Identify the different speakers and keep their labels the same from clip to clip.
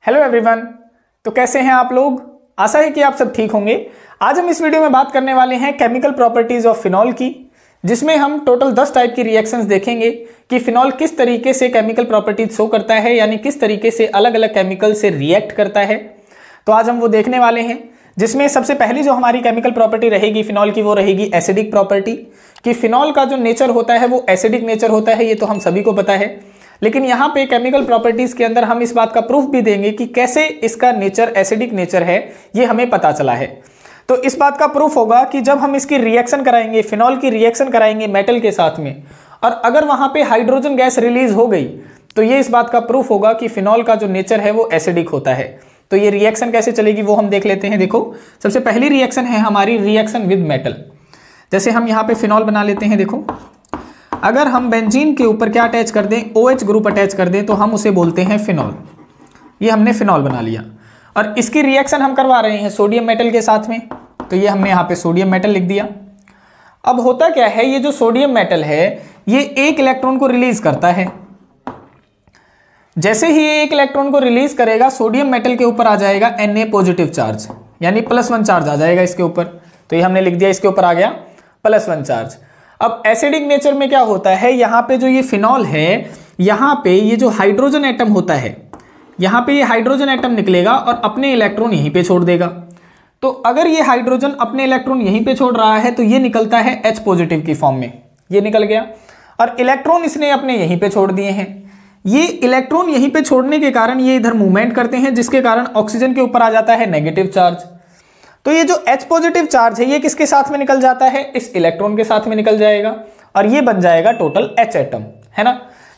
Speaker 1: Hello everyone. तो कैसे हैं आप लोग? आशा है कि आप सब ठीक होंगे। आज हम इस वीडियो में बात करने वाले हैं केमिकल प्रॉपर्टीज ऑफ फिनॉल की, जिसमें हम टोटल 10 टाइप की रिएक्शंस देखेंगे कि फिनॉल किस तरीके से केमिकल प्रॉपर्टीज शो करता है, यानी किस तरीके से अलग अलग केमिकल से रिएक्ट करता है। तो आज हम वो देखने वाले हैं, जिसमें सबसे पहली जो हमारी केमिकल प्रॉपर्टी रहेगी फिनॉल की, वो रहेगी एसिडिक प्रॉपर्टी। कि फिनॉल का जो नेचर होता है वो एसिडिक नेचर होता है, ये तो हम सभी को पता है। लेकिन यहाँ पे केमिकल प्रॉपर्टीज के अंदर हम इस बात का प्रूफ भी देंगे कि कैसे इसका नेचर एसिडिक नेचर है, ये हमें पता चला है। तो इस बात का प्रूफ होगा कि जब हम इसकी रिएक्शन कराएंगे, फिनॉल की रिएक्शन कराएंगे मेटल के साथ में, और अगर वहां पे हाइड्रोजन गैस रिलीज हो गई तो ये इस बात का प्रूफ होगा कि फिनॉल का जो नेचर है वो एसिडिक होता है। तो ये रिएक्शन कैसे चलेगी वो हम देख लेते हैं। देखो, सबसे पहली रिएक्शन है हमारी रिएक्शन विद मेटल। जैसे हम यहाँ पे फिनॉल बना लेते हैं। देखो, अगर हम बेंजीन के ऊपर क्या अटैच कर दें, OH ग्रुप अटैच कर दें, तो हम उसे बोलते हैं फिनॉल। ये हमने फिनॉल बना लिया और इसकी रिएक्शन हम करवा रहे हैं सोडियम मेटल के साथ में, तो ये हमने यहाँ पे सोडियम मेटल लिख दिया। अब होता क्या है, ये जो सोडियम मेटल है ये एक इलेक्ट्रॉन को रिलीज करता है। जैसे ही ये एक इलेक्ट्रॉन को रिलीज करेगा, सोडियम मेटल के ऊपर आ जाएगा Na पॉजिटिव चार्ज, यानी +1 चार्ज आ जाएगा इसके ऊपर। तो ये हमने लिख दिया, इसके ऊपर आ गया +1 चार्ज। अब एसिडिक नेचर में क्या होता है, यहाँ पे जो ये फिनॉल है, यहाँ पे ये जो हाइड्रोजन एटम होता है, यहाँ पे ये हाइड्रोजन एटम निकलेगा और अपने इलेक्ट्रॉन यहीं पे छोड़ देगा। तो अगर ये हाइड्रोजन अपने इलेक्ट्रॉन यहीं पे छोड़ रहा है तो ये निकलता है H पॉजिटिव की फॉर्म में, ये निकल गया। और इलेक्ट्रॉन इसने अपने यहीं पे छोड़ दिए हैं। ये इलेक्ट्रॉन यहीं पे छोड़ने के कारण ये इधर मूवमेंट करते हैं, जिसके कारण ऑक्सीजन के ऊपर आ जाता है नेगेटिव चार्ज। तो ये जो H पॉजिटिव चार्ज है ये किसके साथ में निकल जाता है, इस इलेक्ट्रॉन के साथ में निकल जाएगा और ये बन जाएगा टोटल H एटम, है ना।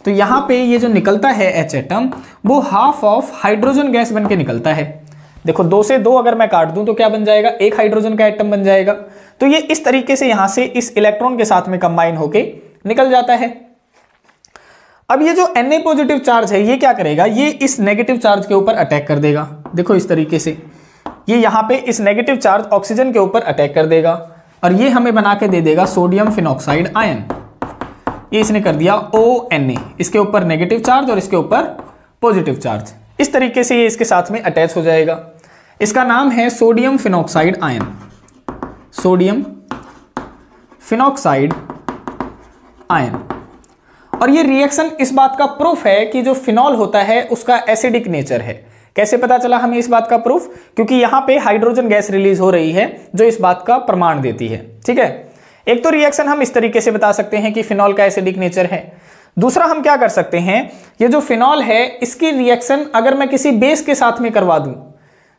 Speaker 1: तो यहाँ पे ये जो निकलता है H एटम, वो हाफ ऑफ हाइड्रोजन गैस बन के निकलता है। देखो, 2 से 2 अगर मैं काट दूं तो क्या बन जाएगा, एक हाइड्रोजन का एटम बन जाएगा। तो ये इस तरीके से यहां से इस इलेक्ट्रॉन के साथ में कंबाइन होके निकल जाता है। अब ये जो Na पॉजिटिव चार्ज है ये क्या करेगा, ये इस नेगेटिव चार्ज के ऊपर अटैक कर देगा। देखो, इस तरीके से ये यहाँ पे इस नेगेटिव चार्ज ऑक्सीजन के ऊपर अटैक कर देगा और ये हमें बना के दे देगा सोडियम फिनॉक्साइड आयन। ये इसने कर दिया ONa, इसके ऊपर नेगेटिव चार्ज और इसके ऊपर पॉजिटिव चार्ज। इस तरीके से ये इसके साथ में अटैच हो जाएगा। इसका नाम है sodium phenoxide ion, sodium phenoxide ion. और ये रिएक्शन इस बात का प्रूफ है कि जो फिनॉल होता है उसका एसिडिक नेचर है। कैसे पता चला हमें इस बात का प्रूफ, क्योंकि यहां पे हाइड्रोजन गैस रिलीज हो रही है जो इस बात का प्रमाण देती है। ठीक है, एक तो रिएक्शन हम इस तरीके से बता सकते हैं कि फिनॉल का एसिडिक नेचर है। दूसरा हम क्या कर सकते हैं, ये जो फिनॉल है इसकी रिएक्शन अगर मैं किसी बेस के साथ में करवा दूं,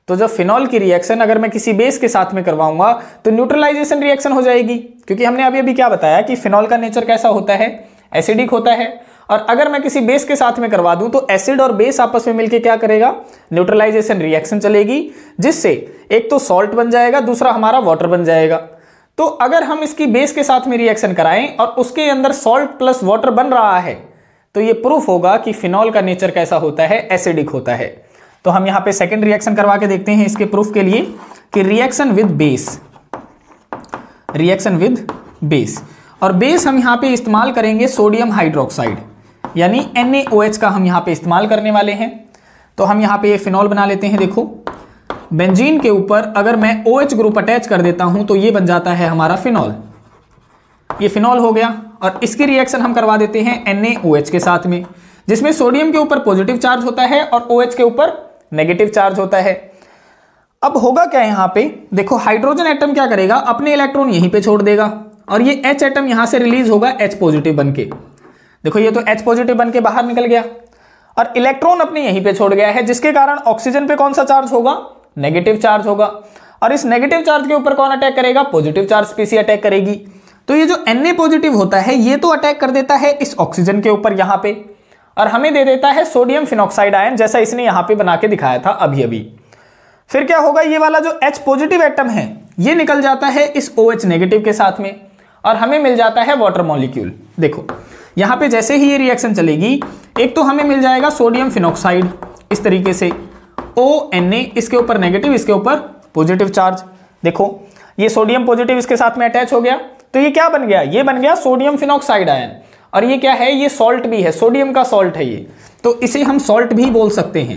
Speaker 1: तो जब फिनॉल की रिएक्शन अगर मैं किसी बेस के साथ में करवाऊंगा तो न्यूट्रलाइजेशन रिएक्शन हो जाएगी। क्योंकि हमने अभी क्या बताया कि फिनॉल का नेचर कैसा होता है, एसिडिक होता है। और अगर मैं किसी बेस के साथ में करवा दूं तो एसिड और बेस आपस में मिलकर क्या करेगा, न्यूट्रलाइजेशन रिएक्शन चलेगी, जिससे एक तो सॉल्ट बन जाएगा, दूसरा हमारा वाटर बन जाएगा। तो अगर हम इसकी बेस के साथ में रिएक्शन कराएं और उसके अंदर सॉल्ट प्लस वाटर बन रहा है तो ये प्रूफ होगा कि फिनॉल का नेचर कैसा होता है, एसिडिक होता है। तो हम यहां पे सेकंड रिएक्शन करवा के देखते हैं इसके प्रूफ के लिए कि reaction with base, reaction with base. और बेस हम यहां पे इस्तेमाल करेंगे सोडियम हाइड्रोक्साइड, यानी NaOH का हम यहां पे इस्तेमाल करने वाले हैं। तो हम यहां पे ये फिनॉल बना लेते हैं। देखो, बेंजीन के ऊपर अगर मैं OH ग्रुप अटैच कर देता हूं तो ये बन जाता है हमारा फिनॉल। ये फिनॉल हो गया और इसकी रिएक्शन हम करवा देते हैं NaOH के साथ में, जिसमें सोडियम के ऊपर पॉजिटिव चार्ज होता है और OH के ऊपर नेगेटिव चार्ज होता है। अब होगा क्या यहां पे, देखो, हाइड्रोजन एटम क्या करेगा, अपने इलेक्ट्रॉन यहीं पे छोड़ देगा और ये H एटम यहां से रिलीज होगा H पॉजिटिव बनके। देखो, ये तो H पॉजिटिव बनके बाहर निकल गया और इलेक्ट्रॉन अपने यहीं पे छोड़ गया है, जिसके कारण ऑक्सीजन पे कौन सा चार्ज होगा, नेगेटिव चार्ज होगा। और इस नेगेटिव चार्ज के ऊपर कौन अटैक करेगा, पॉजिटिव चार्ज स्पीशीज अटैक करेगी। तो ये जो Na पॉजिटिव होता है ये तो अटैक कर देता है इस ऑक्सीजन के ऊपर यहां पे, और हमें दे देता है सोडियम फिनॉक्साइड आयन, जैसा इसने यहां पे बना के दिखाया था अभी अभी। फिर क्या होगा, ये वाला जो H पॉजिटिव एटम है ये निकल जाता है इस OH नेगेटिव के साथ में और हमें मिल जाता है वाटर मॉलिक्यूल। देखो, यहां पे जैसे ही ये रिएक्शन चलेगी, एक तो हमें मिल जाएगा सोडियम फिनॉक्साइड इस तरीके से, ONa, इसके ऊपर नेगेटिव, इसके ऊपर पॉजिटिव चार्ज। देखो, ये सोडियम पॉजिटिव इसके साथ में अटैच हो गया, तो ये क्या बन गया, ये बन गया सोडियम फिनॉक्साइड आयन। और ये क्या है, ये सॉल्ट भी है, सोडियम का सॉल्ट है ये, तो इसे हम सॉल्ट भी बोल सकते हैं।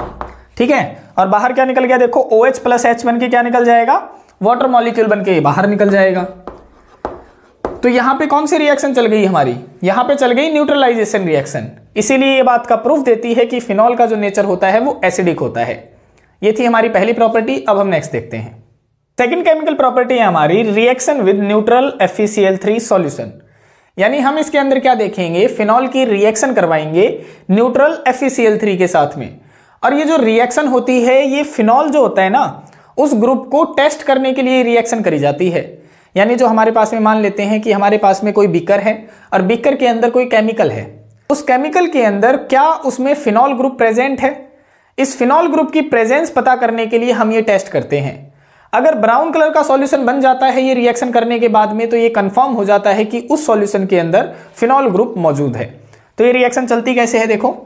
Speaker 1: ठीक है, और बाहर क्या निकल गया, देखो OH प्लस H बन के क्या निकल जाएगा, वाटर मॉलिक्यूल बन के बाहर निकल जाएगा। तो यहां पे कौन सी रिएक्शन चल गई हमारी, यहां पे चल गई न्यूट्रलाइजेशन रिएक्शन। इसीलिए ये बात का प्रूफ देती है कि फिनॉल का जो नेचर होता है वो एसिडिक होता है। ये थी हमारी पहली प्रॉपर्टी। अब हम नेक्स्ट देखते हैं। सेकंड केमिकल प्रॉपर्टी है हमारी reaction with neutral FeCl3 solution. यानी हम इसके अंदर क्या देखेंगे, फिनॉल की रिएक्शन करवाएंगे न्यूट्रल FeCl3 के साथ में। और ये जो रिएक्शन होती है, ये फिनॉल जो होता है ना, उस ग्रुप को टेस्ट करने के लिए रिएक्शन करी जाती है। यानी जो हमारे पास में मान लेते हैं कि हमारे पास में कोई बीकर है और बीकर के अंदर कोई केमिकल है, उस केमिकल के अंदर क्या उसमें फिनॉल ग्रुप प्रेजेंट है। इस फिनॉल ग्रुप की प्रेजेंस पता करने के लिए हम ये टेस्ट करते हैं। अगर ब्राउन कलर का सॉल्यूशन बन जाता है ये रिएक्शन करने के बाद में, तो ये कंफर्म हो जाता है कि उस सॉल्यूशन के अंदर फिनॉल ग्रुप मौजूद है। तो ये रिएक्शन चलती कैसे है, देखो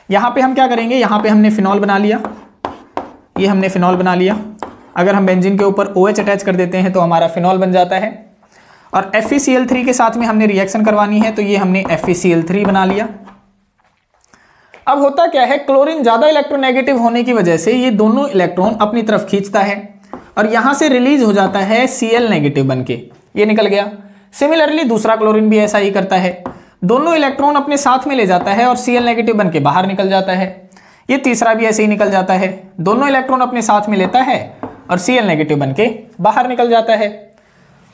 Speaker 1: यहां पे हम क्या करेंगे, यहां पे हमने फिनॉल बना लिया, ये हमने फिनॉल बना लिया। अगर हम बेंजीन के ऊपर OH अटैच कर देते हैं तो हमारा फिनॉल बन जाता है। और FeCl3 के साथ में हमने रिएक्शन करवानी है, तो ये हमने FeCl3 बना लिया। अब होता क्या है, क्लोरीन ज्यादा इलेक्ट्रोनेगेटिव होने की वजह से ये दोनों इलेक्ट्रॉन अपनी तरफ खींचता है और यहां से रिलीज हो जाता है Cl नेगेटिव बनके, ये निकल गया। सिमिलरली दूसरा क्लोरीन भी ऐसा ही करता है, दोनों इलेक्ट्रॉन अपने साथ में ले जाता है और Cl नेगेटिव बनके बाहर निकल जाता है। ये तीसरा भी ऐसे ही निकल जाता है, दोनों इलेक्ट्रॉन अपने साथ में लेता है और Cl नेगेटिव बनके बाहर निकल जाता है।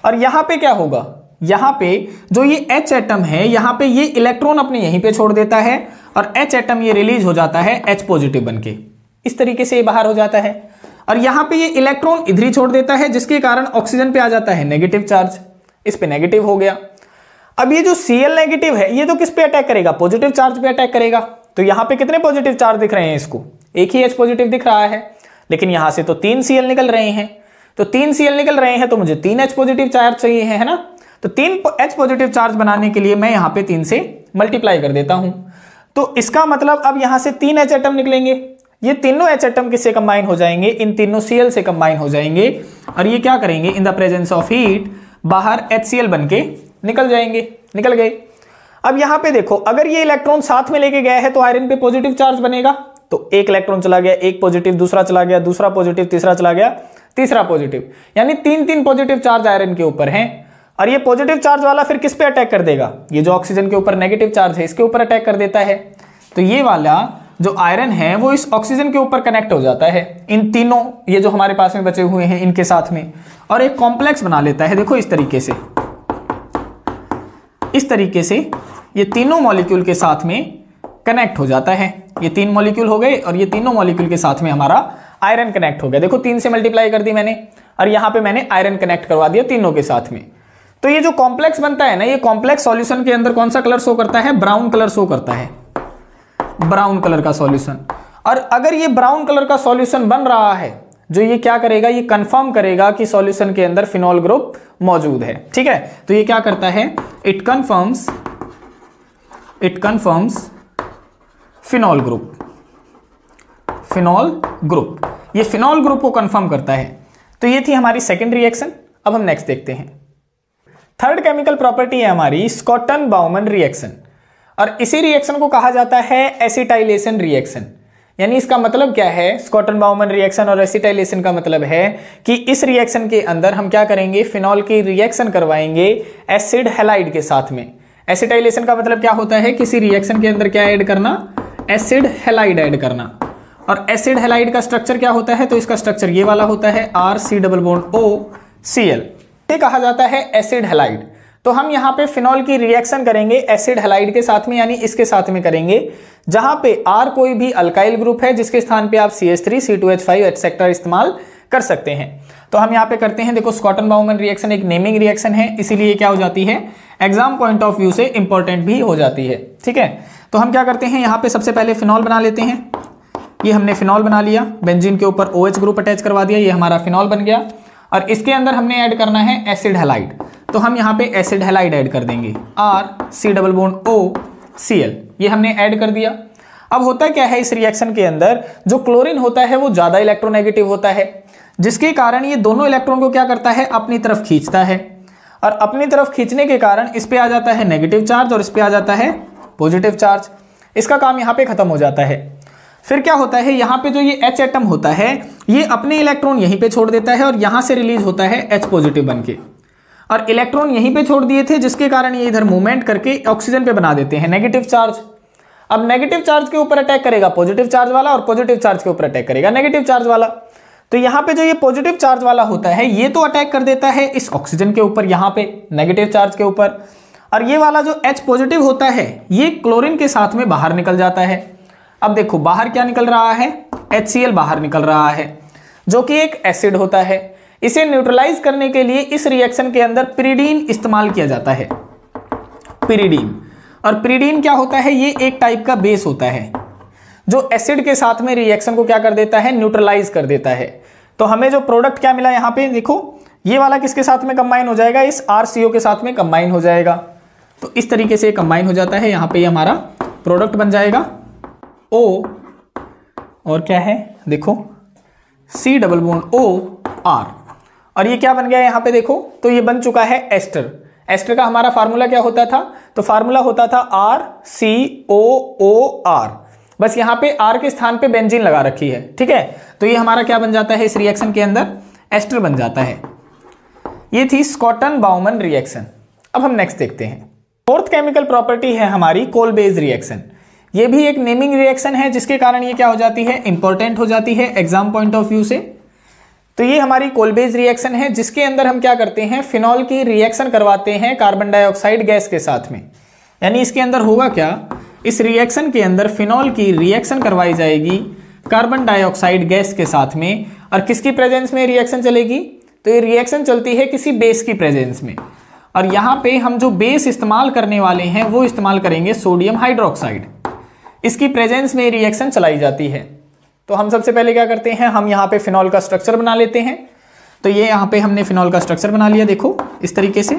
Speaker 1: और यहां पे क्या होगा, यहां पे जो ये H एटम है, यहां पे ये इलेक्ट्रॉन अपने यहीं पे छोड़ देता है और H एटम ये रिलीज हो जाता है H पॉजिटिव बनके, इस तरीके से ये बाहर हो जाता है। और यहां पे ये इलेक्ट्रॉन इधर ही छोड़ देता है, जिसके कारण ऑक्सीजन पे आ जाता है नेगेटिव चार्ज, इस पे नेगेटिव हो गया। अब ये जो Cl नेगेटिव है, ये तो किस पे अटैक करेगा, पॉजिटिव चार्ज पे अटैक करेगा। तो यहां पे कितने पॉजिटिव चार्ज दिख रहे हैं, इसको एक ही H पॉजिटिव दिख रहा है, लेकिन यहां से तो 3 Cl निकल रहे हैं। तो 3 Cl निकल रहे हैं तो मुझे 3 H पॉजिटिव चार्ज चाहिए है ना। तो 3 H पॉजिटिव चार्ज बनाने के लिए मैं यहां पे 3 से मल्टीप्लाई कर देता हूं। तो इसका मतलब अब यहां से 3 H एटम निकलेंगे, ये तीनों H एटम किससे कंबाइन हो जाएंगे, इन तीनों Cl से कंबाइन हो जाएंगे और ये क्या करेंगे, in the presence of heat बाहर HCl बनके निकल जाएंगे, निकल गए। अब यहां पे देखो, अगर ये इलेक्ट्रॉन साथ में लेके गया है तो आयरन पे पॉजिटिव चार्ज बनेगा। तो एक इलेक्ट्रॉन चला गया, एक पॉजिटिव, दूसरा चला गया, दूसरा पॉजिटिव, तीसरा चला गया, तीसरा पॉजिटिव, यानी 3 पॉजिटिव चार्ज आयरन के ऊपर हैं। और ये पॉजिटिव चार्ज वाला फिर किस पे अटैक कर देगा, ये जो ऑक्सीजन के ऊपर नेगेटिव चार्ज है इसके ऊपर अटैक कर देता है। तो ये वाला जो आयरन है वो इस ऑक्सीजन के ऊपर कनेक्ट हो जाता है, इन तीनों ये जो हमारे पास में बचे हुए हैं इनके साथ में, और एक कॉम्प्लेक्स बना लेता है। देखो इस तरीके से, इस तरीके से ये तीनों मॉलिक्यूल के साथ में कनेक्ट हो जाता है। ये 3 मॉलिक्यूल हो गए और ये तीनों मॉलिक्यूल के साथ में हमारा आयरन कनेक्ट हो गया। देखो 3 से मल्टीप्लाई कर दी मैंने और यहां पे मैंने आयरन कनेक्ट करवा दिया तीनों के साथ में। तो ये जो कॉम्प्लेक्स बनता है ना, ये कॉम्प्लेक्स सॉल्यूशन के अंदर कौन सा कलर शो करता है, ब्राउन कलर शो करता है, ब्राउन कलर का सॉल्यूशन। और अगर ये ब्राउन कलर का सॉल्यूशन बन रहा है, जो ये क्या करेगा, ये कंफर्म करेगा कि सॉल्यूशन के अंदर फिनॉल ग्रुप मौजूद है। ठीक है, तो ये क्या करता है, it confirms phenol group, phenol group, ये फिनॉल ग्रुप को कंफर्म करता है। तो ये थी हमारी सेकंड रिएक्शन। अब हम नेक्स्ट देखते हैं। थर्ड केमिकल प्रॉपर्टी है हमारी स्कॉटन बाउमन रिएक्शन, और इसी रिएक्शन को कहा जाता है एसिटाइलेशन रिएक्शन। यानी इसका मतलब क्या है, स्कॉटन बाउमन रिएक्शन और एसिटाइलेशन का मतलब है कि इस रिएक्शन के अंदर हम क्या करेंगे, फिनॉल की रिएक्शन करवाएंगे एसिड हैलाइड के साथ में। एसिटाइलेशन का मतलब क्या होता है, किसी रिएक्शन के अंदर क्या ऐड करना, एसिड हैलाइड ऐड करना। और एसिड हैलाइड का स्ट्रक्चर क्या होता है, तो इसका स्ट्रक्चर ये वाला होता है, RC+O Cl, ये कहा जाता है एसिड हैलाइड। तो हम यहाँ पे फिनॉल की रिएक्शन करेंगे एसिड हैलाइड के साथ में, यानी इसके साथ में करेंगे, जहां पे R कोई भी अल्काइल ग्रुप है जिसके स्थान पे आप CH3, C2H5 एटसेट्रा इस्तेमाल कर सकते हैं। तो हम यहाँ पे करते हैं, देखो स्कॉटन बाउमन रिएक्शन एक नेमिंग रिएक्शन है, इसीलिए क्या हो जाती है, एग्जाम पॉइंट ऑफ व्यू से इंपॉर्टेंट भी हो जाती है। ठीक है, तो हम क्या करते हैं, यहाँ पे सबसे पहले फिनॉल बना लेते हैं। ये हमने फिनॉल बना लिया, बेंजीन के ऊपर OH ग्रुप अटैच करवा दिया, ये हमारा फिनॉल बन गया। और इसके अंदर हमने ऐड करना है एसिड हैलाइड, तो हम यहाँ पे एसिड हैलाइड ऐड कर देंगे, RC+O Cl, ये हमने ऐड कर दिया। अब होता क्या है, इस रिएक्शन के अंदर जो क्लोरीन होता है वो ज्यादा इलेक्ट्रोनेगेटिव होता है, जिसके कारण ये दोनों इलेक्ट्रॉन को क्या करता है, अपनी तरफ खींचता है। और अपनी तरफ खींचने के कारण इस पे आ जाता है नेगेटिव चार्ज और इस पे आ जाता है पॉजिटिव चार्ज। इसका काम यहाँ पे खत्म हो जाता है। फिर क्या होता है, यहाँ पे जो ये H एटम होता है ये अपने इलेक्ट्रॉन यहीं पे छोड़ देता है और यहाँ से रिलीज होता है H पॉजिटिव बनके, और इलेक्ट्रॉन यहीं पे छोड़ दिए थे जिसके कारण ये इधर मूवमेंट करके ऑक्सीजन पे बना देते हैं नेगेटिव चार्ज। अब नेगेटिव चार्ज के ऊपर अटैक करेगा पॉजिटिव चार्ज वाला और पॉजिटिव चार्ज के ऊपर अटैक करेगा नेगेटिव चार्ज वाला। तो यहाँ पे जो ये पॉजिटिव चार्ज वाला होता है ये तो अटैक कर देता है इस ऑक्सीजन के ऊपर, यहाँ पे नेगेटिव चार्ज के ऊपर, और ये वाला जो H पॉजिटिव होता है ये क्लोरीन के साथ में बाहर निकल जाता है। अब देखो बाहर क्या निकल रहा है, HCl बाहर निकल रहा है जो कि एक एसिड होता है। इसे न्यूट्रलाइज करने के लिए इस रिएक्शन के अंदर पिरिडीन इस्तेमाल किया जाता है, पिरिडीन। और पिरिडीन क्या होता है, ये एक टाइप का बेस होता है जो एसिड के साथ में रिएक्शन को क्या कर देता है, न्यूट्रलाइज कर देता है। तो हमें जो प्रोडक्ट क्या मिला यहाँ पे देखो, ये वाला किसके साथ में कंबाइन हो जाएगा, इस RCO के साथ में कंबाइन हो जाएगा। तो इस तरीके से कंबाइन हो जाता है, यहाँ पे ये हमारा प्रोडक्ट बन जाएगा O, और क्या है देखो C डबल बॉन्ड OR, और ये क्या बन गया यहाँ पे देखो, तो ये बन चुका है एस्टर। एस्टर का हमारा फार्मूला क्या होता था, तो फार्मूला होता था RCOOR, बस यहाँ पे R के स्थान पे बेंजीन लगा रखी है, ठीक है। तो ये हमारा क्या बन जाता है इस रिएक्शन के अंदर, एस्टर बन जाता है। ये थी स्कॉटन बाउमन रिएक्शन। अब हम नेक्स्ट देखते हैं। फोर्थ केमिकल प्रॉपर्टी है हमारी कोल बेस रिएक्शन। ये भी एक नेमिंग रिएक्शन है जिसके कारण ये क्या हो जाती है, इंपॉर्टेंट हो जाती है एग्जाम पॉइंट ऑफ व्यू से। तो ये हमारी कोल बेस रिएक्शन है जिसके अंदर हम क्या करते हैं, फिनॉल की रिएक्शन करवाते हैं कार्बन डाइऑक्साइड गैस के साथ में। यानी इसके अंदर होगा क्या, इस रिएक्शन के अंदर फिनॉल की रिएक्शन करवाई जाएगी कार्बन डाइऑक्साइड गैस के साथ में, और किसकी प्रेजेंस में रिएक्शन चलेगी, तो ये रिएक्शन चलती है किसी बेस की प्रेजेंस में। और यहाँ पे हम जो बेस इस्तेमाल करने वाले हैं वो इस्तेमाल करेंगे सोडियम हाइड्रोक्साइड। इसकी प्रेजेंस में रिएक्शन चलाई जाती है। तो हम सबसे पहले क्या करते हैं, हम यहाँ पे फिनॉल का स्ट्रक्चर बना लेते हैं। तो ये यहाँ पे हमने फिनॉल का स्ट्रक्चर बना लिया, देखो इस तरीके से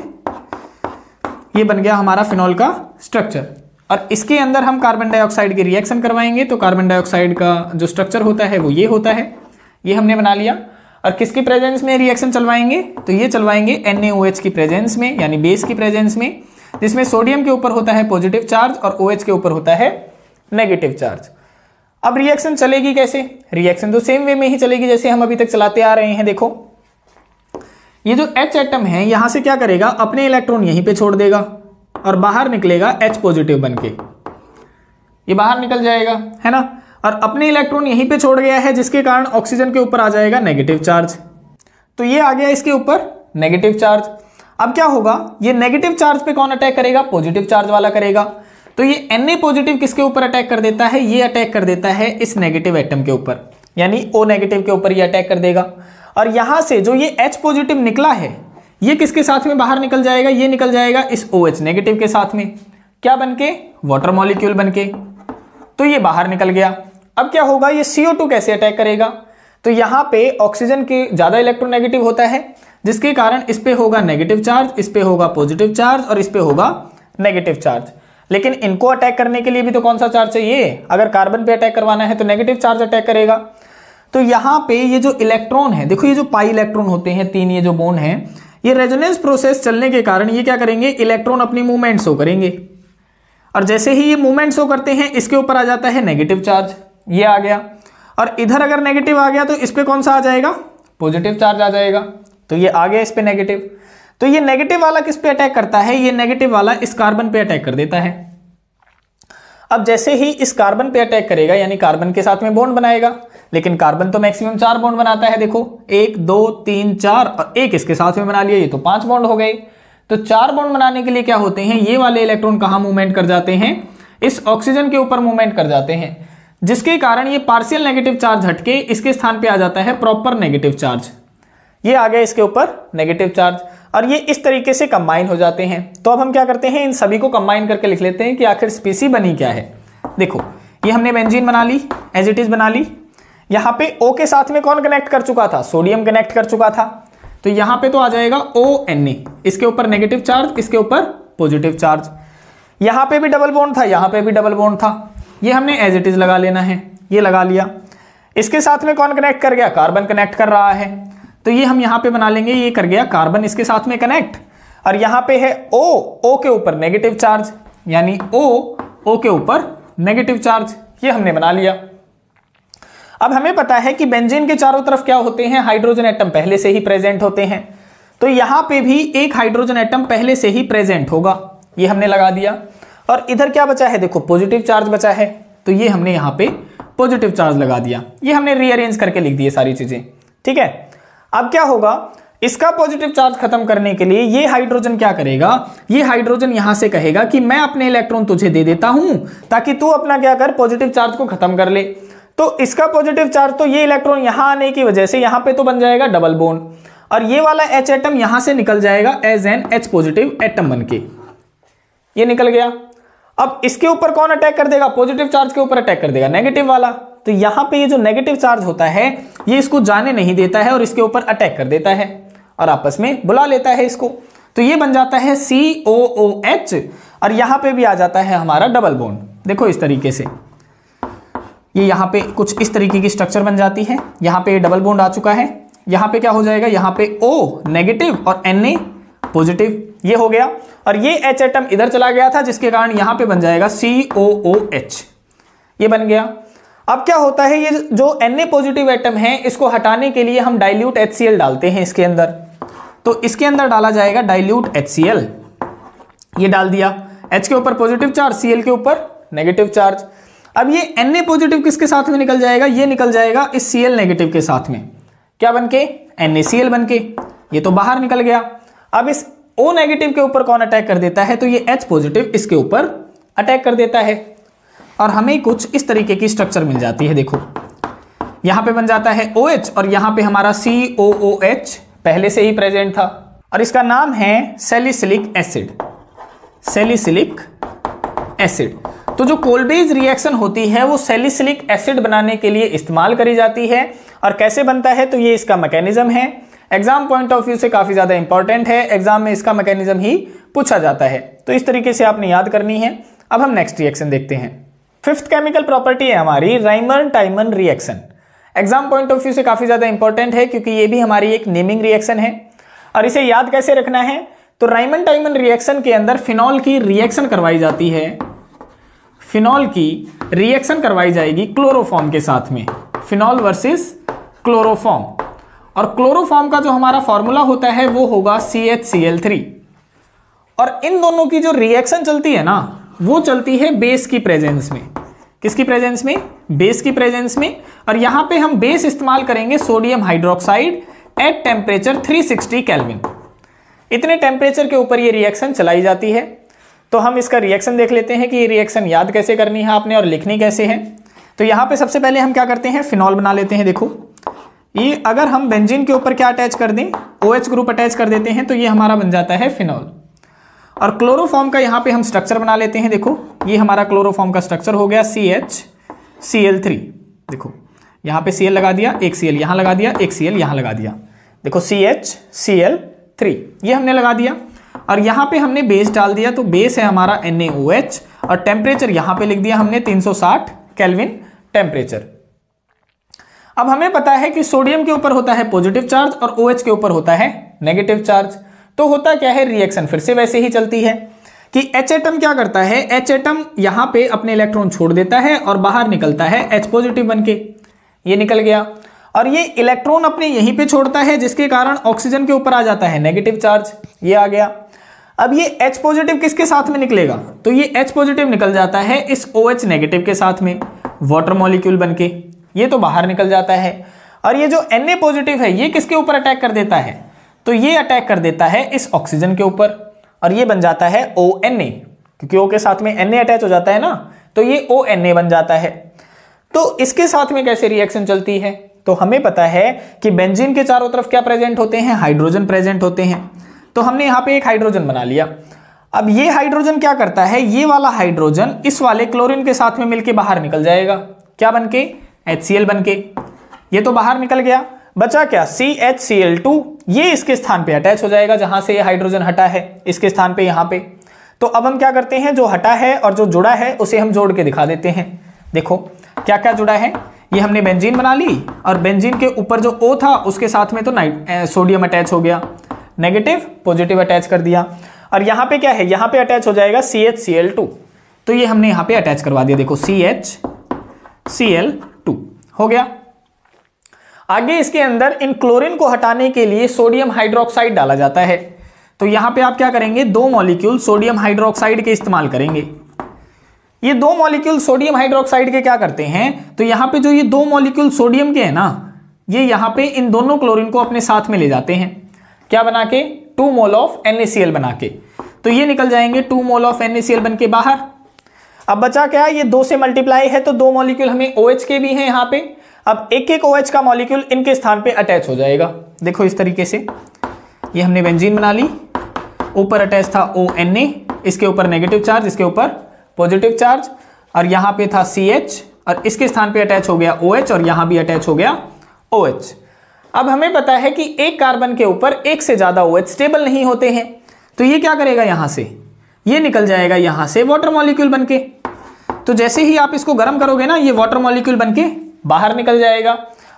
Speaker 1: ये बन गया हमारा फिनॉल का स्ट्रक्चर। और इसके अंदर हम कार्बन डाइऑक्साइड की रिएक्शन करवाएंगे। तो कार्बन डाइऑक्साइड का जो स्ट्रक्चर होता है वो ये होता है, ये हमने बना लिया। और किसकी प्रेजेंस में रिएक्शन चलवाएंगे, तो ये चलवाएंगे NaOH की प्रेजेंस में, यानी बेस की प्रेजेंस में, जिसमें सोडियम के ऊपर होता है पॉजिटिव चार्ज और OH के ऊपर होता है नेगेटिव चार्ज। अब रिएक्शन चलेगी कैसे, रिएक्शन तो सेम वे में ही चलेगी जैसे हम अभी तक चलाते आ रहे हैं। देखो ये जो H एटम है यहां से क्या करेगा, अपने इलेक्ट्रॉन यहीं पे छोड़ देगा और बाहर निकलेगा H पॉजिटिव बनके, ये बाहर निकल जाएगा, है ना। और अपने इलेक्ट्रॉन यहीं पे छोड़ गया है जिसके कारण ऑक्सीजन के ऊपर आ जाएगा नेगेटिव चार्ज। तो ये आ गया इसके ऊपर नेगेटिव चार्ज। अब क्या होगा, ये नेगेटिव चार्ज पे कौन अटैक करेगा, पॉजिटिव चार्ज वाला करेगा। तो ये Na पॉजिटिव किसके ऊपर अटैक कर देता है, ये अटैक कर देता है इस नेगेटिव एटम के ऊपर, यानी O नेगेटिव के ऊपर ये अटैक कर देगा। और यहां से जो ये H पॉजिटिव निकला है ये किसके साथ में बाहर निकल जाएगा, ये निकल जाएगा इस OH नेगेटिव के साथ में, क्या बनके, वाटर मॉलिक्यूल बनके। तो ये बाहर निकल गया। अब क्या होगा, ये CO2 कैसे अटैक करेगा, तो यहां पे ऑक्सीजन के ज्यादा इलेक्ट्रोनेगेटिव होता है जिसके कारण इस पे होगा नेगेटिव चार्ज, इस पे होगा पॉजिटिव चार्ज और इस पे होगा नेगेटिव चार्ज। लेकिन इनको अटैक करने के लिए भी तो कौन सा चार्ज चाहिए, अगर कार्बन पे अटैक करवाना है तो नेगेटिव चार्ज अटैक करेगा। तो यहाँ पे ये जो इलेक्ट्रॉन है, देखो ये जो पाई इलेक्ट्रॉन होते हैं तीन, ये जो बॉन्ड है, ये रेजोनेंस प्रोसेस चलने के कारण ये क्या करेंगे, इलेक्ट्रॉन अपनी मूवमेंट शो करेंगे। और जैसे ही ये मूवमेंट शो करते हैं इसके ऊपर आ जाता है नेगेटिव चार्ज, ये आ गया। और इधर अगर नेगेटिव आ गया तो इस पे कौन सा आ जाएगा, पॉजिटिव चार्ज आ जाएगा। तो ये आ गया इस पे नेगेटिव। तो ये नेगेटिव वाला किस पे अटैक करता है, ये नेगेटिव वाला इस कार्बन पे अटैक कर देता है। अब जैसे ही इस कार्बन पे अटैक करेगा यानी कार्बन के साथ में बॉन्ड बनाएगा, लेकिन कार्बन तो मैक्सिमम 4 बॉन्ड बनाता है, देखो 1 2 3 4 और एक इसके साथ में बना लिया, ये तो 5 बॉन्ड हो गए। तो 4 बॉन्ड बनाने के लिए क्या होते हैं, ये वाले इलेक्ट्रॉन कहां मूवमेंट कर जाते हैं, इस ऑक्सीजन के ऊपर मूवमेंट कर जाते हैं, जिसके कारण ये पार्शियल नेगेटिव चार्ज हटके इसके स्थान पे आ जाता है प्रॉपर नेगेटिव चार्ज। ये आ गया इसके ऊपर नेगेटिव चार्ज, और ये इस तरीके से कंबाइन हो जाते हैं। तो अब हम क्या करते हैं, इन सभी को कंबाइन करके लिख लेते हैं कि आखिर स्पीसी बनी क्या है। देखो ये हमने बेंजीन बना ली, एज इट इज बना ली। यहाँ पे O के साथ में कौन कनेक्ट कर चुका था, सोडियम कनेक्ट कर चुका था। तो यहाँ पे तो आ जाएगा ONA, इसके ऊपर नेगेटिव चार्ज, इसके ऊपर पॉजिटिव चार्ज। यहाँ पे भी डबल बॉन्ड था, यहाँ पे भी डबल बॉन्ड था, ये हमने एज इट इज लगा लेना है, ये लगा लिया। इसके साथ में कौन कनेक्ट कर गया, कार्बन कनेक्ट कर रहा है, तो ये हम यहाँ पे बना लेंगे, ये कर गया कार्बन इसके साथ में कनेक्ट। और यहाँ पे है O के ऊपर नेगेटिव चार्ज, यानी O के ऊपर नेगेटिव चार्ज, ये हमने बना लिया। अब हमें पता है कि बेंजीन के चारों तरफ क्या होते हैं, हाइड्रोजन एटम पहले से ही प्रेजेंट होते हैं, तो यहां पे भी एक हाइड्रोजन एटम पहले से ही प्रेजेंट होगा, ये हमने लगा दिया। और इधर क्या बचा है, देखो पॉजिटिव चार्ज बचा है, तो ये हमने यहां पे पॉजिटिव चार्ज लगा दिया, ये हमने रीअरेंज करके लिख दिए सारी चीजें, ठीक है। अब क्या होगा, इसका पॉजिटिव चार्ज खत्म करने के लिए ये हाइड्रोजन क्या करेगा, ये हाइड्रोजन यहां से कहेगा कि मैं अपने इलेक्ट्रॉन तुझे दे देता हूं ताकि तू अपना क्या कर, पॉजिटिव चार्ज को खत्म कर ले। तो इसका पॉजिटिव चार्ज, तो ये इलेक्ट्रॉन यहां आने की वजह से यहां पे तो बन जाएगा डबल बॉन्ड, और ये वाला H एटम यहां से निकल जाएगा as an H positive atom बनके, ये निकल गया। अब इसके ऊपर कौन अटैक कर देगा, पॉजिटिव चार्ज के ऊपर अटैक कर देगा नेगेटिव वाला, तो यहां पे ये जो नेगेटिव चार्ज होता है ये इसको जाने नहीं देता है और इसके ऊपर अटैक कर देता है और आपस में बुला लेता है इसको, तो ये बन जाता है COOH, और यहां पे भी आ जाता है हमारा डबल बॉन्ड। देखो इस तरीके से ये यहां पे कुछ इस तरीके की स्ट्रक्चर बन जाती है, यहां पे डबल बॉन्ड आ चुका है, यहां पे क्या हो जाएगा, यहां पे O नेगेटिव और Na पॉजिटिव, ये हो गया, और ये H एटम इधर चला गया था जिसके कारण यहां पे बन जाएगा COOH, ये बन गया। अब क्या होता है, ये जो Na पॉजिटिव एटम है इसको हटाने के लिए हम डाइल्यूट HCl डालते हैं इसके अंदर, तो इसके अंदर डाला जाएगा डाइल्यूट HCl, ये डाल दिया, H के ऊपर पॉजिटिव चार्ज, Cl के ऊपर नेगेटिव चार्ज। अब ये Na पॉजिटिव किसके साथ में निकल जाएगा, ये निकल जाएगा इस Cl नेगेटिव के साथ में, क्या बनके, NaCl बनके, ये तो बाहर निकल गया। अब इस O नेगेटिव के ऊपर कौन अटैक कर देता है, तो ये H पॉजिटिव इसके ऊपर अटैक कर देता है और हमें कुछ इस तरीके की स्ट्रक्चर मिल जाती है। देखो यहां पे बन जाता है OH और यहां पे हमारा COOH पहले से ही प्रेजेंट था, और इसका नाम है सैलिसिलिक एसिड, सैलिसिलिक एसिड। तो जो कोलबेज रिएक्शन होती है वो सैलिसिलिक एसिड बनाने के लिए इस्तेमाल करी जाती है, और कैसे बनता है, तो ये इसका मैकेनिज्म है, एग्जाम पॉइंट ऑफ व्यू से काफी ज्यादा इंपॉर्टेंट है, एग्जाम में इसका मैकेनिज्म ही पूछा जाता है, तो इस तरीके से आपने याद करनी है। अब हम नेक्स्ट रिएक्शन देखते हैं। फिफ्थ केमिकल प्रॉपर्टी है हमारी Riemann टाइमन reaction, exam point of view से काफी ज्यादा इंपॉर्टेंट है क्योंकि ये भी हमारी एक नेमिंग रिएक्शन है, और इसे याद कैसे रखना है, तो राइमन टाइमन रिएक्शन के अंदर फिनॉल की रिएक्शन करवाई जाती है, फिनॉल की रिएक्शन करवाई जाएगी क्लोरोफॉर्म के साथ में, फिनॉल वर्सेस क्लोरोफॉर्म, और क्लोरोफॉर्म का जो हमारा फॉर्मूला होता है वो होगा CHCl3, और इन दोनों की जो रिएक्शन चलती है ना वो चलती है बेस की प्रेजेंस में, किसकी प्रेजेंस में, बेस की प्रेजेंस में, और यहां पे हम बेस इस्तेमाल करेंगे sodium hydroxide at temperature 360 kelvin, इतने टेम्परेचर के ऊपर ये रिएक्शन चलाई जाती है। तो हम इसका रिएक्शन देख लेते हैं कि ये रिएक्शन याद कैसे करनी है आपने और लिखनी कैसे है। तो यहां पे सबसे पहले हम क्या करते हैं, फिनॉल बना लेते हैं। देखो ये अगर हम बेंजीन के ऊपर क्या अटैच कर दें, OH ग्रुप अटैच कर देते हैं तो ये हमारा बन जाता है फिनॉल, और क्लोरोफॉर्म का यहाँ पे हम स्ट्रक्चर बना लेते हैं। देखो ये हमारा क्लोरोफॉर्म का स्ट्रक्चर हो गया CHCl3, देखो यहाँ पे Cl लगा दिया, एक Cl यहाँ लगा दिया, एक Cl यहाँ लगा दिया, देखो CHCl3 ये हमने लगा दिया, और यहाँ पे हमने बेस डाल दिया, तो बेस है हमारा NaOH, और टेम्परेचर यहाँ पे लिख दिया हमने 360 केल्विन टेम्परेचर। अब हमें पता है कि सोडियम के ऊपर होता है पॉजिटिव चार्ज और OH के ऊपर होता है नेगेटिव चार्ज, तो होता क्या है, रिएक्शन फिर से वैसे ही चलती है कि H एटम क्या करता है, H एटम यहां पे अपने इलेक्ट्रॉन छोड़ देता है और बाहर निकलता है H पॉजिटिव बनके, ये निकल गया, और ये इलेक्ट्रॉन अपने यहीं पे छोड़ता है जिसके कारण ऑक्सीजन के ऊपर आ जाता है नेगेटिव चार्ज, ये आ गया। अब ये H पॉजिटिव किसके साथ में निकलेगा, तो ये H पॉजिटिव निकल जाता है इस OH नेगेटिव के साथ में वाटर मॉलिक्यूल बनके, ये तो बाहर निकल जाता है, और ये जो Na पॉजिटिव है ये किसके ऊपर अटैक कर देता है, तो ये अटैक कर देता है इस ऑक्सीजन के ऊपर, और ये बन जाता है ONA, क्योंकि O के साथ में Na अटैच हो जाता है ना, तो ये ONA बन जाता है। तो इसके साथ में कैसे रिएक्शन चलती है, तो हमें पता है कि बेंजीन के चारों तरफ क्या प्रेजेंट होते हैं, हाइड्रोजन प्रेजेंट होते हैं, तो हमने यहाँ पे एक हाइड्रोजन बना लिया। अब ये हाइड्रोजन क्या करता है, ये वाला हाइड्रोजन इस वाले क्लोरीन के साथ में मिलके बाहर निकल जाएगा, क्या बनके, HCl बनके, ये तो बाहर निकल गया, बचा क्या, CHCl2, ये इसके स्थान पे अटैच हो जाएगा जहां से ये हाइड्रोजन हटा है, इसके स्थान पे यहाँ पे। तो अब हम क्या करते हैं, जो हटा है और जो जुड़ा है उसे हम जोड़ के दिखा देते हैं। देखो क्या क्या जुड़ा है, ये हमने बेंजीन बना ली, और बेंजीन के ऊपर जो O था उसके साथ में तो सोडियम अटैच हो गया, नेगेटिव पॉजिटिव अटैच कर दिया, और यहाँ पे क्या है, यहाँ पे अटैच हो जाएगा CHCl2, तो ये हमने यहाँ पे अटैच करवा दिया, देखो CHCl2 हो गया, आगे इसके अंदर इन क्लोरीन को हटाने के लिए सोडियम हाइड्रोक्साइड डाला जाता है। तो यहां पे आप क्या करेंगे, 2 मॉलिक्यूल सोडियम हाइड्रोक्साइड के इस्तेमाल करेंगे। ये 2 मॉलिक्यूल सोडियम हाइड्रोक्साइड के क्या करते हैं, तो यहां पे जो ये 2 मॉलिक्यूल सोडियम के हैं ना, ये यहां पे इन दोनों क्लोरीन को अपने साथ में ले जाते हैं, क्या बना के, 2 मोल ऑफ NaCl बना के। तो ये निकल जाएंगे 2 मोल ऑफ NaCl बन के बाहर। अब बचा क्या, ये 2 से मल्टीप्लाई है तो 2 मॉलिक्यूल हमें OH के भी हैं यहाँ पे। अब एक एक OH का मॉलिक्यूल इनके स्थान पे अटैच हो जाएगा। देखो इस तरीके से ये हमने बेंजीन बना ली, ऊपर अटैच था ONa, इसके ऊपर नेगेटिव चार्ज, इसके ऊपर पॉजिटिव चार्ज, और यहाँ पे था CH और इसके स्थान पे अटैच हो गया OH और यहाँ भी अटैच हो गया OH। अब हमें पता है कि एक कार्बन के ऊपर एक से ज्यादा OH स्टेबल नहीं होते हैं, तो ये क्या करेगा, यहां से ये निकल जाएगा यहां से वाटर मॉलिक्यूल बनके। तो जैसे ही आप इसको गर्म करोगे ना, ये वाटर मॉलिक्यूल बनके बाहर निकल जाएगा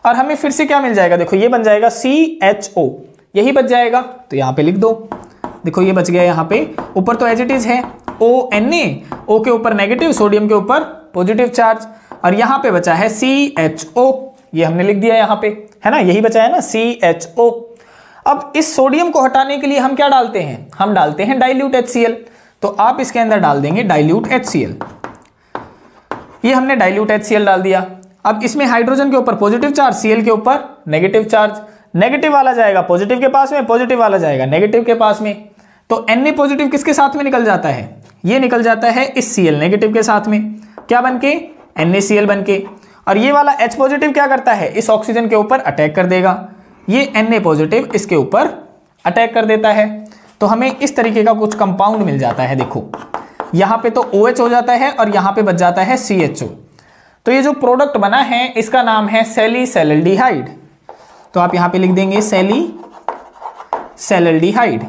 Speaker 1: और हमें फिर से क्या मिल जाएगा, देखो ये बन जाएगा CHO, यही बच जाएगा। तो यहां पे लिख दो, देखो ये बच गया यहाँ पे, ऊपर तो एज इट इज है ONa, O के ऊपर नेगेटिव, सोडियम के ऊपर पॉजिटिव चार्ज, और यहाँ पे बचा है CHO, ये हमने लिख दिया यहाँ पे, है ना, यही बचा है ना CHO। अब इस सोडियम को हटाने के लिए हम क्या डालते हैं, हम डालते हैं डाइल्यूट HCl। तो आप इसके अंदर डाल देंगे डाइल्यूट HCl, ये हमने डाइल्यूट HCl डाल दिया। अब इसमें हाइड्रोजन के ऊपर पॉजिटिव चार्ज, Cl के ऊपर नेगेटिव चार्ज, नेगेटिव वाला जाएगा पॉजिटिव के पास में, पॉजिटिव वाला जाएगा नेगेटिव के पास में। तो Na पॉजिटिव किसके साथ में निकल जाता है, ये निकल जाता है इस Cl नेगेटिव के साथ में, क्या बनके, NaCl बनके। और ये वाला H पॉजिटिव क्या करता है, इस ऑक्सीजन के ऊपर अटैक कर देगा, ये Na पॉजिटिव इसके ऊपर अटैक कर देता है। तो हमें इस तरीके का कुछ कंपाउंड मिल जाता है। देखो यहाँ पे तो OH हो जाता है और यहाँ पे बच जाता है CHO। तो ये जो प्रोडक्ट बना है इसका नाम है सैलिसैल्डिहाइड। तो आप यहाँ पे लिख देंगे सैलिसैल्डिहाइड।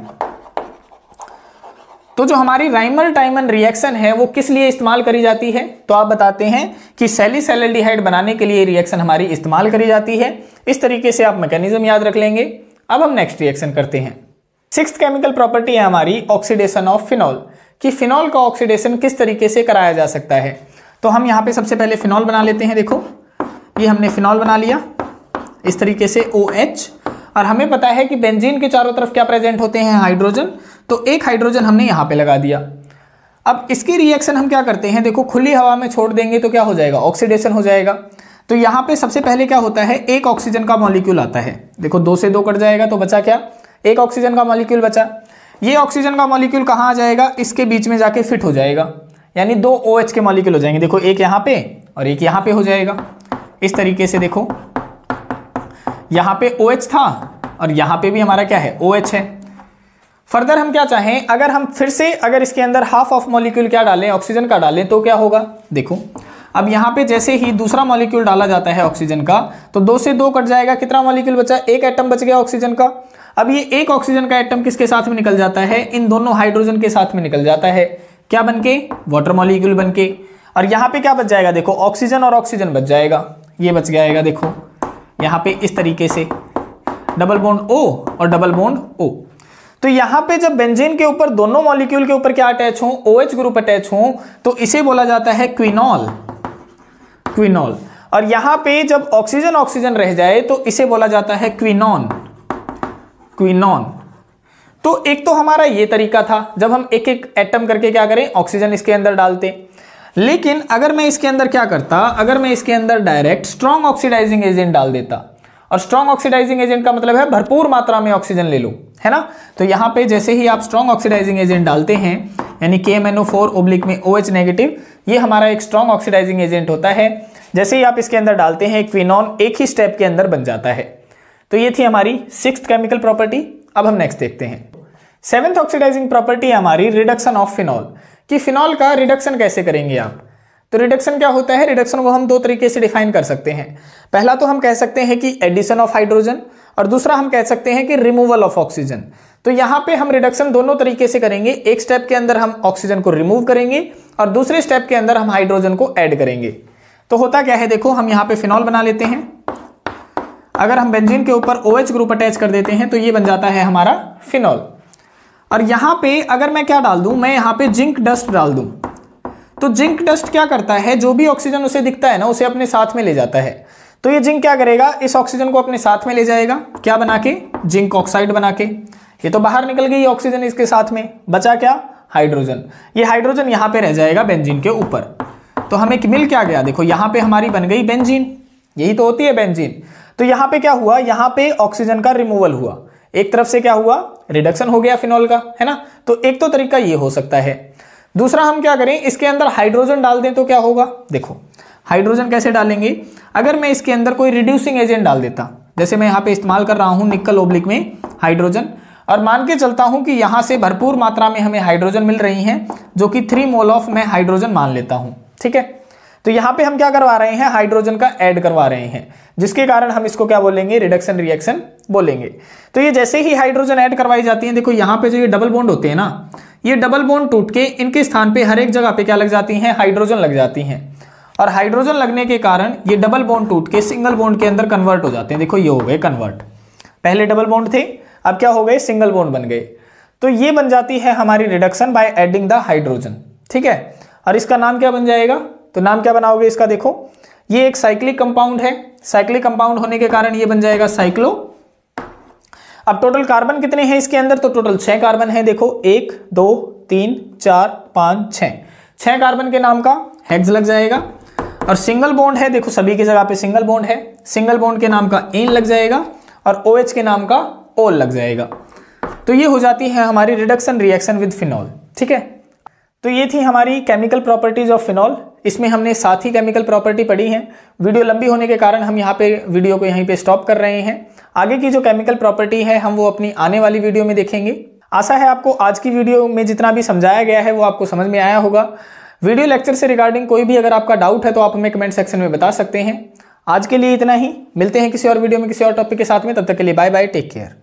Speaker 1: तो जो हमारी राइमर टाइमन रिएक्शन है वो किस लिए इस्तेमाल करी जाती है, तो आप बताते हैं कि सैलिसैल्डिहाइड बनाने के लिए रिएक्शन हमारी इस्तेमाल करी जाती है। इस तरीके से आप मैकेनिज्म याद रख लेंगे। अब हम नेक्स्ट रिएक्शन करते हैं। 6th केमिकल प्रॉपर्टी है हमारी ऑक्सीडेशन ऑफ फिनॉल, कि फिनॉल का ऑक्सीडेशन किस तरीके से कराया जा सकता है। तो हम यहाँ पे सबसे पहले फिनॉल बना लेते हैं। देखो ये हमने फिनॉल बना लिया इस तरीके से OH, और हमें पता है कि बेंजीन के चारों तरफ क्या प्रेजेंट होते हैं, हाइड्रोजन। तो एक हाइड्रोजन हमने यहाँ पे लगा दिया। अब इसकी रिएक्शन हम क्या करते हैं, देखो खुली हवा में छोड़ देंगे तो क्या हो जाएगा, ऑक्सीडेशन हो जाएगा। तो यहाँ पे सबसे पहले क्या होता है, एक ऑक्सीजन का मॉलिक्यूल आता है। देखो 2 से 2 कट जाएगा तो बचा क्या, एक ऑक्सीजन का मॉलिक्यूल बचा। ये ऑक्सीजन का मॉलिक्यूल कहाँ आ जाएगा, इसके बीच में जाके फिट हो जाएगा, यानी 2 OH के मॉलिक्यूल हो जाएंगे। देखो एक यहाँ पे और एक यहाँ पे हो जाएगा। इस तरीके से देखो यहाँ पे OH था और यहाँ पे भी हमारा क्या है, OH है। फर्दर हम क्या चाहें, अगर हम फिर से अगर इसके अंदर हाफ ऑफ मॉलिक्यूल क्या डालें, ऑक्सीजन का डालें, तो क्या होगा। देखो अब यहाँ पे जैसे ही दूसरा मॉलिक्यूल डाला जाता है ऑक्सीजन का, तो 2 से 2 कट जाएगा, कितना मॉलिक्यूल बचा, एक एटम बच गया ऑक्सीजन का। अब ये एक ऑक्सीजन का एटम किसके साथ में निकल जाता है, इन दोनों हाइड्रोजन के साथ में निकल जाता है, क्या बनके, वाटर मॉलिक्यूल बनके। और यहाँ पे क्या बच जाएगा, देखो ऑक्सीजन और ऑक्सीजन बच जाएगा, ये बच जाएगा। देखो यहाँ पे इस तरीके से डबल बॉन्ड O और डबल बॉन्ड O। तो यहाँ पे जब बेंजीन के ऊपर दोनों मॉलिक्यूल के ऊपर क्या अटैच हो, OH ग्रुप अटैच हो, तो इसे बोला जाता है क्विनॉल, क्विनॉल। और यहाँ पे जब ऑक्सीजन ऑक्सीजन रह जाए तो इसे बोला जाता है क्विनॉन, क्विनॉन। तो एक तो हमारा ये तरीका था, जब हम एक एक एटम करके क्या करें, ऑक्सीजन इसके अंदर डालते। लेकिन अगर मैं इसके अंदर क्या करता, अगर मैं इसके अंदर डायरेक्ट स्ट्रॉन्ग ऑक्सीडाइजिंग एजेंट डाल देता, और स्ट्रॉन्ग ऑक्सीडाइजिंग एजेंट का मतलब है भरपूर मात्रा में ऑक्सीजन ले लो, है ना। तो यहाँ पे जैसे ही आप स्ट्रॉन्ग ऑक्सीडाइजिंग एजेंट डालते हैं, यानी KMnO4 में OH नेगेटिव, ये हमारा एक स्ट्रॉन्ग ऑक्सीडाइजिंग एजेंट होता है। जैसे ही आप इसके अंदर डालते हैं, क्विनॉन एक ही स्टेप के अंदर बन जाता है। तो ये थी हमारी 6th केमिकल प्रॉपर्टी। अब हम नेक्स्ट देखते हैं। 7th ऑक्सीडाइजिंग प्रॉपर्टी है हमारी रिडक्शन ऑफ फिनॉल, कि फिनॉल का रिडक्शन कैसे करेंगे आप। तो रिडक्शन क्या होता है, रिडक्शन को हम 2 तरीके से डिफाइन कर सकते हैं। पहला तो हम कह सकते हैं कि एडिशन ऑफ हाइड्रोजन, और दूसरा हम कह सकते हैं कि रिमूवल ऑफ ऑक्सीजन। तो यहाँ पे हम रिडक्शन दोनों तरीके से करेंगे। एक स्टेप के अंदर हम ऑक्सीजन को रिमूव करेंगे और दूसरे स्टेप के अंदर हम हाइड्रोजन को ऐड करेंगे। तो होता क्या है, देखो हम यहाँ पे फिनॉल बना लेते हैं। अगर हम बेंजीन के ऊपर OH ग्रुप अटैच कर देते हैं तो ये बन जाता है हमारा फिनॉल। और यहाँ पे अगर मैं क्या डाल दूं, मैं यहाँ पे जिंक डस्ट डाल दूं, तो जिंक डस्ट क्या करता है, जो भी ऑक्सीजन उसे दिखता है ना, उसे अपने साथ में ले जाता है। तो ये जिंक क्या करेगा, इस ऑक्सीजन को अपने साथ में ले जाएगा, क्या बना के, जिंक ऑक्साइड बना के। ये तो बाहर निकल गई ऑक्सीजन इसके साथ में, बचा क्या, हाइड्रोजन। ये हाइड्रोजन यहाँ पे रह जाएगा बेंजीन के ऊपर। तो हमें मिल क्या गया, देखो यहाँ पे हमारी बन गई बेंजीन, यही तो होती है बेंजीन। तो यहाँ पे क्या हुआ, यहाँ पे ऑक्सीजन का रिमूवल हुआ, एक तरफ से क्या हुआ, रिडक्शन हो गया फिनॉल का, है ना। तो एक तो तरीका ये हो सकता है। दूसरा हम क्या करें, इसके अंदर हाइड्रोजन डाल दें तो क्या होगा, देखो हाइड्रोजन कैसे डालेंगे, अगर मैं इसके अंदर कोई रिड्यूसिंग एजेंट डाल देता, जैसे मैं यहाँ पे इस्तेमाल कर रहा हूँ निकल ओब्लिक में हाइड्रोजन, और मान के चलता हूं कि यहां से भरपूर मात्रा में हमें हाइड्रोजन मिल रही हैं, जो कि 3 मोल ऑफ मैं हाइड्रोजन मान लेता हूं, ठीक है। तो यहां पे हम क्या करवा रहे हैं, हाइड्रोजन का ऐड करवा रहे हैं, जिसके कारण हम इसको क्या बोलेंगे, रिडक्शन रिएक्शन बोलेंगे। तो ये जैसे ही हाइड्रोजन ऐड करवाई जाती है, देखो यहाँ पे जो ये डबल बॉन्ड होते हैं ना, ये डबल बॉन्ड टूट के इनके स्थान पे हर एक जगह पे क्या लग जाती हैं, हाइड्रोजन लग जाती हैं। और हाइड्रोजन लगने के कारण ये डबल बॉन्ड टूट के सिंगल बॉन्ड के अंदर कन्वर्ट हो जाते हैं। देखो ये हो गए कन्वर्ट, पहले डबल बॉन्ड थे, अब क्या हो गए, सिंगल बॉन्ड बन गए। तो ये बन जाती है हमारी reduction by adding the hydrogen, ठीक है। और इसका नाम क्या बन जाएगा, तो नाम क्या बनाओगे इसका, देखो ये एक साइक्लिक कंपाउंड है, साइक्लिक कंपाउंड होने के कारण ये बन जाएगा साइक्लो। अब टोटल कार्बन कितने हैं इसके अंदर, तो टोटल 6 कार्बन है, देखो 1 2 3 4 5 6 कार्बन के नाम का हेक्स लग जाएगा। और सिंगल बॉन्ड है, देखो सभी की जगह पे सिंगल बॉन्ड है, सिंगल बॉन्ड के नाम का एन लग जाएगा, और OH के नाम का ओल लग जाएगा। तो ये हो जाती है हमारी रिडक्शन रिएक्शन विद फिनॉल, ठीक है। तो ये थी हमारी केमिकल प्रॉपर्टीज ऑफ फिनॉल। इसमें हमने 7 ही केमिकल प्रॉपर्टी पढ़ी हैं। वीडियो लंबी होने के कारण हम यहाँ पे वीडियो को यहीं पे स्टॉप कर रहे हैं। आगे की जो केमिकल प्रॉपर्टी है हम वो अपनी आने वाली वीडियो में देखेंगे। आशा है आपको आज की वीडियो में जितना भी समझाया गया है वो आपको समझ में आया होगा। वीडियो लेक्चर से रिगार्डिंग कोई भी अगर आपका डाउट है तो आप हमें कमेंट सेक्शन में बता सकते हैं। आज के लिए इतना ही, मिलते हैं किसी और वीडियो में किसी और टॉपिक के साथ में, तब तक के लिए बाय बाय, टेक केयर।